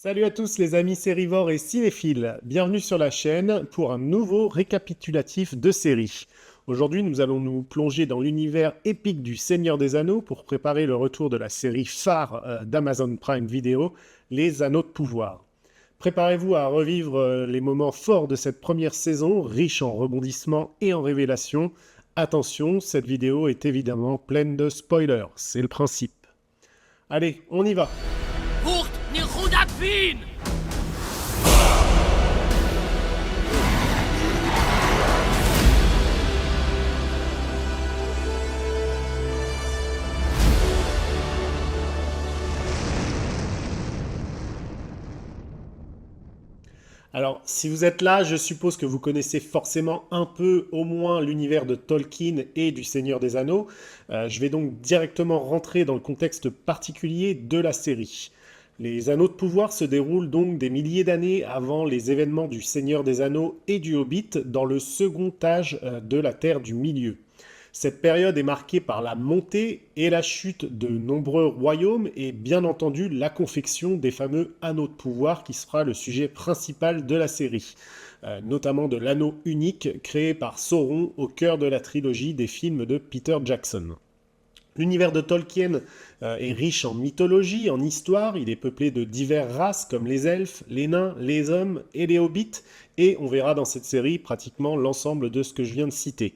Salut à tous les amis sérivores et cinéphiles, bienvenue sur la chaîne pour un nouveau récapitulatif de séries. Aujourd'hui nous allons nous plonger dans l'univers épique du Seigneur des Anneaux pour préparer le retour de la série phare d'Amazon Prime Video, Les Anneaux de Pouvoir. Préparez-vous à revivre les moments forts de cette première saison, riche en rebondissements et en révélations. Attention, cette vidéo est évidemment pleine de spoilers, c'est le principe. Allez, on y va! Hoort ni goedat vin! Alors, si vous êtes là, je suppose que vous connaissez forcément un peu, au moins, l'univers de Tolkien et du Seigneur des Anneaux. Je vais donc directement rentrer dans le contexte particulier de la série. Les Anneaux de Pouvoir se déroulent donc des milliers d'années avant les événements du Seigneur des Anneaux et du Hobbit dans le second âge de la Terre du Milieu. Cette période est marquée par la montée et la chute de nombreux royaumes et bien entendu la confection des fameux anneaux de pouvoir qui sera le sujet principal de la série, notamment de l'anneau unique créé par Sauron au cœur de la trilogie des films de Peter Jackson. L'univers de Tolkien est riche en mythologie, en histoire, il est peuplé de diverses races comme les elfes, les nains, les hommes et les hobbits, et on verra dans cette série pratiquement l'ensemble de ce que je viens de citer.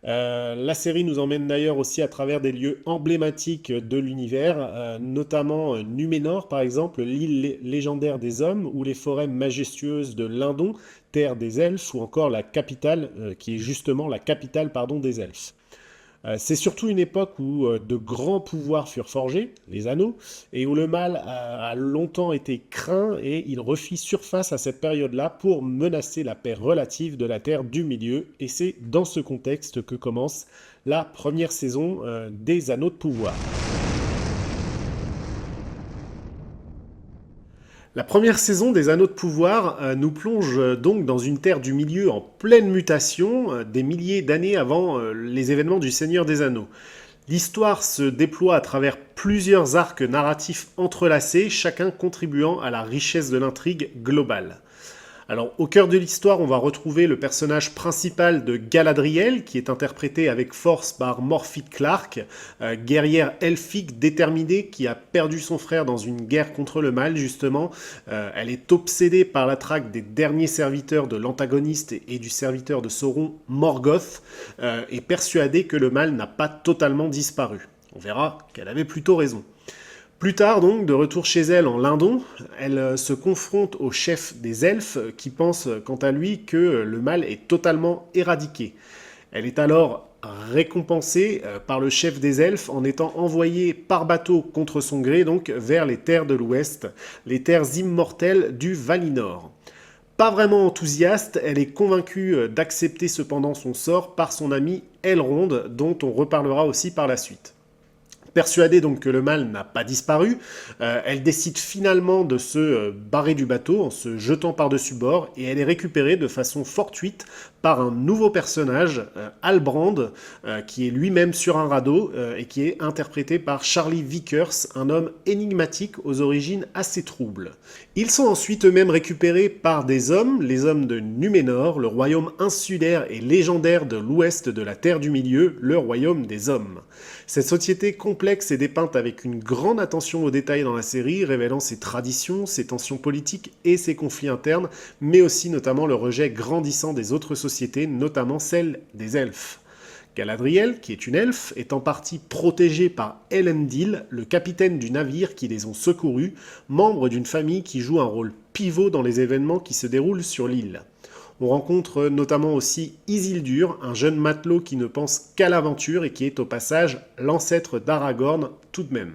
La série nous emmène d'ailleurs aussi à travers des lieux emblématiques de l'univers, notamment Numénor par exemple, l'île légendaire des hommes, ou les forêts majestueuses de Lindon, terre des elfes, ou encore la capitale, qui est justement la capitale des elfes. C'est surtout une époque où de grands pouvoirs furent forgés, les anneaux, et où le mal a longtemps été craint et il refit surface à cette période-là pour menacer la paix relative de la Terre du Milieu. Et c'est dans ce contexte que commence la première saison des Anneaux de Pouvoir. La première saison des Anneaux de Pouvoir nous plonge donc dans une terre du milieu en pleine mutation, des milliers d'années avant les événements du Seigneur des Anneaux. L'histoire se déploie à travers plusieurs arcs narratifs entrelacés, chacun contribuant à la richesse de l'intrigue globale. Alors, au cœur de l'histoire, on va retrouver le personnage principal de Galadriel, qui est interprété avec force par Morfydd Clark, guerrière elfique déterminée qui a perdu son frère dans une guerre contre le mal, justement. Elle est obsédée par la traque des derniers serviteurs de l'antagoniste et du serviteur de Sauron, Morgoth, et persuadée que le mal n'a pas totalement disparu. On verra qu'elle avait plutôt raison. Plus tard, donc, de retour chez elle en Lindon, elle se confronte au chef des elfes qui pense, quant à lui, que le mal est totalement éradiqué. Elle est alors récompensée par le chef des elfes en étant envoyée par bateau contre son gré donc vers les terres de l'Ouest, les terres immortelles du Valinor. Pas vraiment enthousiaste, elle est convaincue d'accepter cependant son sort par son amie Elrond, dont on reparlera aussi par la suite. Persuadée donc que le mal n'a pas disparu, elle décide finalement de se barrer du bateau en se jetant par-dessus bord et elle est récupérée de façon fortuite par un nouveau personnage, Halbrand, qui est lui-même sur un radeau et qui est interprété par Charlie Vickers, un homme énigmatique aux origines assez troubles. Ils sont ensuite eux-mêmes récupérés par des hommes, les hommes de Numénor, le royaume insulaire et légendaire de l'ouest de la Terre du Milieu, le royaume des hommes. Cette société complexe est dépeinte avec une grande attention aux détails dans la série, révélant ses traditions, ses tensions politiques et ses conflits internes, mais aussi notamment le rejet grandissant des autres sociétés, notamment celle des elfes. Galadriel, qui est une elfe, est en partie protégée par Elendil, le capitaine du navire qui les ont secourus, membre d'une famille qui joue un rôle pivot dans les événements qui se déroulent sur l'île. On rencontre notamment aussi Isildur, un jeune matelot qui ne pense qu'à l'aventure et qui est au passage l'ancêtre d'Aragorn tout de même.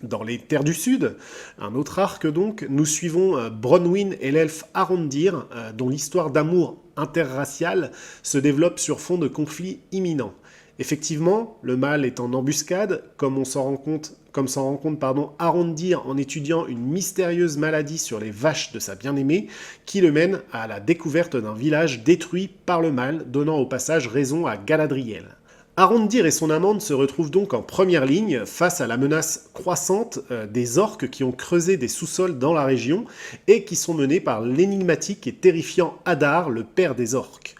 Dans les terres du Sud, un autre arc donc, nous suivons Bronwyn et l'elfe Arondir, dont l'histoire d'amour interracial se développe sur fond de conflits imminents. Effectivement, le mal est en embuscade, comme s'en rend compte Arondir en étudiant une mystérieuse maladie sur les vaches de sa bien-aimée, qui le mène à la découverte d'un village détruit par le mal, donnant au passage raison à Galadriel. Arondir et son amante se retrouvent donc en première ligne face à la menace croissante des orques qui ont creusé des sous-sols dans la région et qui sont menés par l'énigmatique et terrifiant Hadar, le père des orques.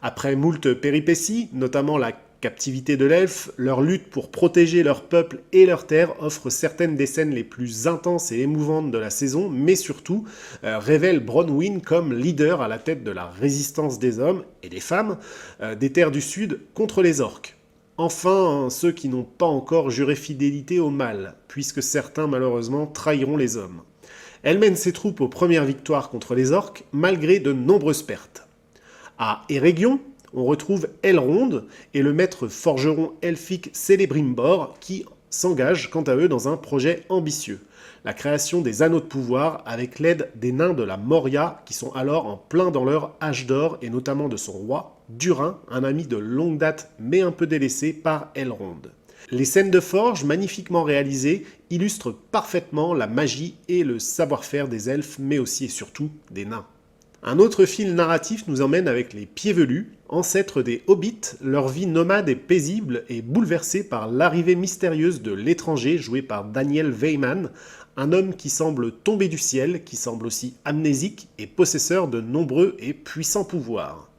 Après moult péripéties, notamment la captivité de l'elfe, leur lutte pour protéger leur peuple et leur terre offre certaines des scènes les plus intenses et émouvantes de la saison, mais surtout révèle Bronwyn comme leader à la tête de la résistance des hommes et des femmes des terres du sud contre les orques. Enfin, ceux qui n'ont pas encore juré fidélité au mal, puisque certains malheureusement trahiront les hommes. Elle mène ses troupes aux premières victoires contre les orques, malgré de nombreuses pertes. À Eregion, on retrouve Elrond et le maître forgeron elfique Celebrimbor qui s'engagent quant à eux dans un projet ambitieux, la création des anneaux de pouvoir avec l'aide des nains de la Moria qui sont alors en plein dans leur âge d'or et notamment de son roi, Durin, un ami de longue date mais un peu délaissé par Elrond. Les scènes de forge, magnifiquement réalisées, illustrent parfaitement la magie et le savoir-faire des elfes mais aussi et surtout des nains. Un autre fil narratif nous emmène avec les Pieds Velus, ancêtres des Hobbits. Leur vie nomade et paisible est bouleversée par l'arrivée mystérieuse de l'étranger joué par Daniel Weyman, un homme qui semble tomber du ciel, qui semble aussi amnésique et possesseur de nombreux et puissants pouvoirs.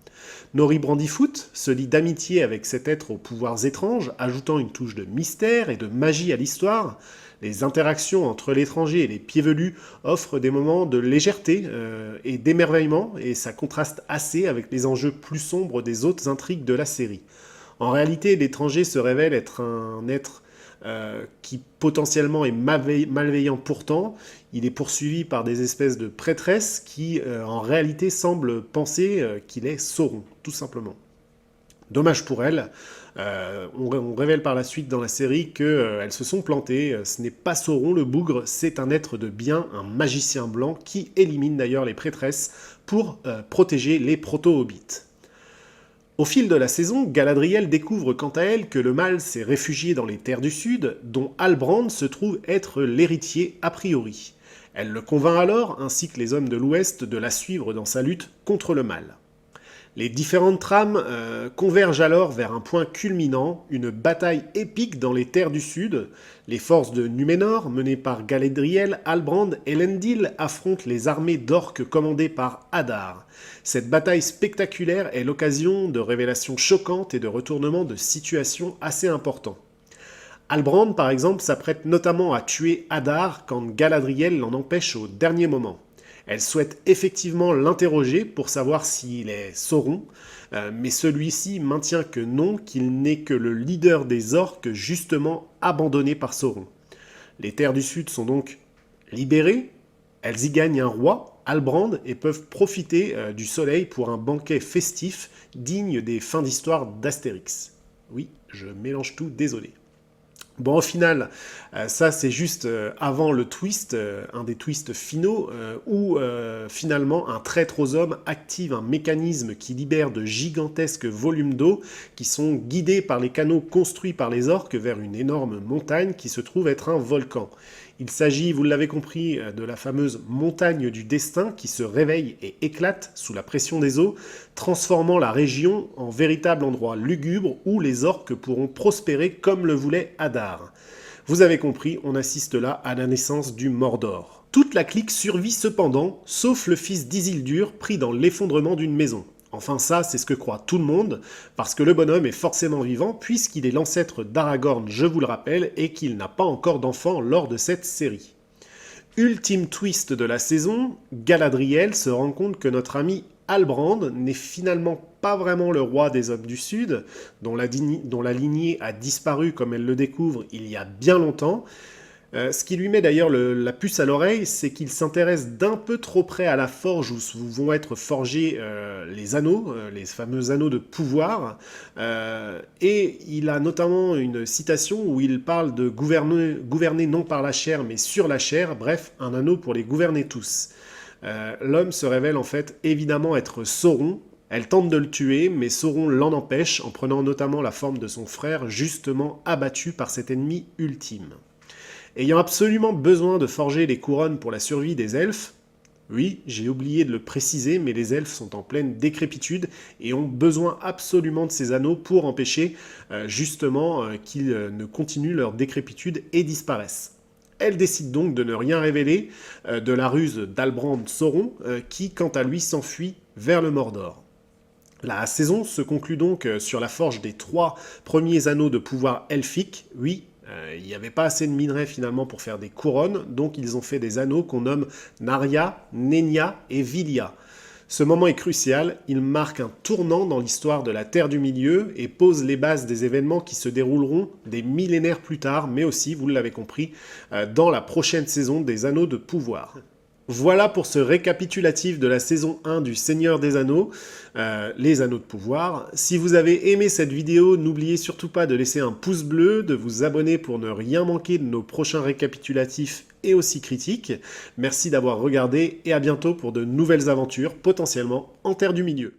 Nori Brandyfoot se lie d'amitié avec cet être aux pouvoirs étranges, ajoutant une touche de mystère et de magie à l'histoire. Les interactions entre l'étranger et les Pieds Velus offrent des moments de légèreté et d'émerveillement, et ça contraste assez avec les enjeux plus sombres des autres intrigues de la série. En réalité, l'étranger se révèle être un être qui potentiellement est malveillant pourtant. Il est poursuivi par des espèces de prêtresses qui en réalité semblent penser qu'il est Sauron, tout simplement. Dommage pour elles. On révèle par la suite dans la série qu'elles se sont plantées. Ce n'est pas Sauron le bougre, c'est un être de bien, un magicien blanc qui élimine d'ailleurs les prêtresses pour protéger les proto-hobbits. Au fil de la saison, Galadriel découvre quant à elle que le mal s'est réfugié dans les terres du sud, dont Halbrand se trouve être l'héritier a priori. Elle le convainc alors, ainsi que les hommes de l'Ouest, de la suivre dans sa lutte contre le mal. Les différentes trames convergent alors vers un point culminant, une bataille épique dans les terres du Sud. Les forces de Númenor, menées par Galadriel, Halbrand et Elendil, affrontent les armées d'orques commandées par Hadar. Cette bataille spectaculaire est l'occasion de révélations choquantes et de retournements de situations assez importants. Halbrand, par exemple, s'apprête notamment à tuer Hadar quand Galadriel l'en empêche au dernier moment. Elle souhaite effectivement l'interroger pour savoir s'il est Sauron, mais celui-ci maintient que non, qu'il n'est que le leader des orques justement abandonné par Sauron. Les terres du Sud sont donc libérées, elles y gagnent un roi, Halbrand, et peuvent profiter du soleil pour un banquet festif digne des fins d'histoire d'Astérix. Oui, je mélange tout, désolé. Bon, au final, ça c'est juste avant le twist, un des twists finaux, où finalement un traître aux hommes active un mécanisme qui libère de gigantesques volumes d'eau qui sont guidés par les canaux construits par les orques vers une énorme montagne qui se trouve être un volcan. Il s'agit, vous l'avez compris, de la fameuse montagne du destin qui se réveille et éclate sous la pression des eaux, transformant la région en véritable endroit lugubre où les orques pourront prospérer comme le voulait Hadar. Vous avez compris, on assiste là à la naissance du Mordor. Toute la clique survit cependant, sauf le fils d'Isildur pris dans l'effondrement d'une maison. Enfin ça, c'est ce que croit tout le monde, parce que le bonhomme est forcément vivant, puisqu'il est l'ancêtre d'Aragorn, je vous le rappelle, et qu'il n'a pas encore d'enfant lors de cette série. Ultime twist de la saison, Galadriel se rend compte que notre ami Halbrand n'est finalement pas vraiment le roi des hommes du Sud, dont la lignée a disparu comme elle le découvre il y a bien longtemps. Ce qui lui met d'ailleurs la puce à l'oreille, c'est qu'il s'intéresse d'un peu trop près à la forge où vont être forgés les anneaux, les fameux anneaux de pouvoir. Et il a notamment une citation où il parle de gouverner non par la chair mais sur la chair, bref, un anneau pour les gouverner tous. L'homme se révèle en fait évidemment être Sauron. Elle tente de le tuer, mais Sauron l'en empêche en prenant notamment la forme de son frère, justement abattu par cet ennemi ultime. Ayant absolument besoin de forger les couronnes pour la survie des elfes, Oui, j'ai oublié de le préciser, mais les elfes sont en pleine décrépitude et ont besoin absolument de ces anneaux pour empêcher qu'ils ne continuent leur décrépitude et disparaissent. Elle décide donc de ne rien révéler de la ruse d'Albrand Sauron, qui quant à lui s'enfuit vers le Mordor. La saison se conclut donc sur la forge des 3 premiers anneaux de pouvoir elfique. Oui, il n'y avait pas assez de minerais finalement pour faire des couronnes, donc ils ont fait des anneaux qu'on nomme Narya, Nenya et Vilia. Ce moment est crucial, il marque un tournant dans l'histoire de la Terre du Milieu et pose les bases des événements qui se dérouleront des millénaires plus tard, mais aussi, vous l'avez compris, dans la prochaine saison des Anneaux de Pouvoir. Voilà pour ce récapitulatif de la saison 1 du Seigneur des Anneaux, les Anneaux de Pouvoir. Si vous avez aimé cette vidéo, n'oubliez surtout pas de laisser un pouce bleu, de vous abonner pour ne rien manquer de nos prochains récapitulatifs et aussi critiques. Merci d'avoir regardé et à bientôt pour de nouvelles aventures, potentiellement en Terre du Milieu.